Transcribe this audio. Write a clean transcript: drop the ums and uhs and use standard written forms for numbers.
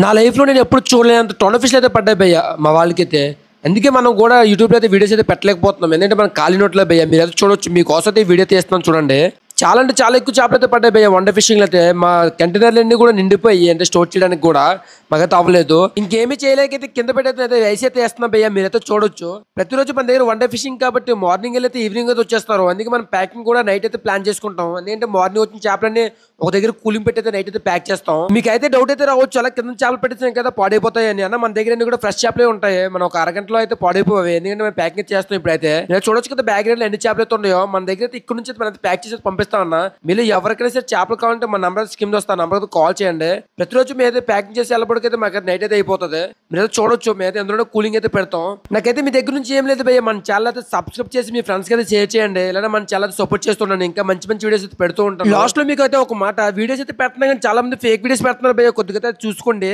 నా లైఫ్లో నేను ఎప్పుడు చూడలేనంత టొన ఫిష్లు అయితే పడ్డాయి భయ్య మా వాళ్ళకైతే. అందుకే మనం కూడా యూట్యూబ్లో అయితే వీడియోస్ అయితే పెట్టలేకపోతున్నాం. ఎందుకంటే మనం ఖాళీ నోట్లో భయ్య మీరైతే చూడొచ్చు. మీకోసం అయితే ఈ వీడియో తీస్తున్నాం చూడండి. చాలా అంటే చాలా ఎక్కువ చేపలు అయితే పడ్డాయి భయ్య. వండ ఫిషింగ్ అయితే మా కంటైనర్లు అన్ని కూడా నిండిపోయి అంటే స్టోర్ చేయడానికి కూడా మాకైతే అవ్వలేదు. ఇంకేమీ చేయలేకైతే కింద పెట్టయితే రైస్ అయితే వేస్తున్నాం భయ్య. మీరైతే చూడొచ్చు. ప్రతిరోజు మన దగ్గర వన్ డే ఫిషింగ్ కాబట్టి మార్నింగ్ అయితే ఈవినింగ్ అయితే వచ్చేస్తారు. అందుకే మనం ప్యాకింగ్ కూడా నైట్ అయితే ప్లాన్ చేసుకుంటాం. ఎందుకంటే మార్నింగ్ వచ్చిన చేపలన్నీ ఒక దగ్గర కూలింగ్ పెట్టి అయితే నైట్ అయితే ప్యాక్ చేస్తాం. మీకు అయితే డౌట్ అయితే రావచ్చు, అలా కింద చేపలు పెట్టించాం కదా పాడైపోతాయి అని. అన్న మన దగ్గర అన్ని కూడా ఫ్రెష్ చేపలే ఉంటాయి. మనం ఒక అరగంటలో అయితే పాడైపోయి. ఎందుకంటే మనం ప్యాకింగ్ చేస్తాం. ఇప్పుడైతే నేను చూడొచ్చు కదా బ్యాగ్ ఎన్ని చేపలు అయితే ఉన్నాయో మన దగ్గర అయితే ఇక్కడ నుంచి మనం ప్యాక్ చేసి పంపిస్తాం అన్న. మీరు ఎవరికైనా సరే చేపలు కావాలంటే మన నంబర్ స్కీమ్ వస్తా నంబర్ కాల్ చేయండి. ప్రతిరోజు మీ అయితే ప్యాకింగ్ చేసి వెళ్ళబడికైతే మాకు నైట్ అయితే అయిపోతుంది. మీరైతే చూడొచ్చు. మేమైతే ఎందులో కూలింగ్ అయితే పెడతాం. నాకైతే మీ దగ్గర నుంచి ఏం లేదు భయ్య. మన ఛానల్ అయితే సబ్స్క్రైబ్ చేసి మీ ఫ్రెండ్స్ అయితే షేర్ చేయండి. లేదా మన ఛానల్ సపోర్ట్ చేస్తున్నాను. ఇంకా మంచి మంచి వీడియోస్ అయితే పెడుతూ ఉంటాను. లాస్ట్ లో మీకు అయితే ఒక మాట, వీడియోస్ అయితే పెడుతున్నా కానీ చాలా మంది ఫేక్ వీడియోస్ పెడుతున్నారు భయ్య. కొద్దిగా చూసుకోండి.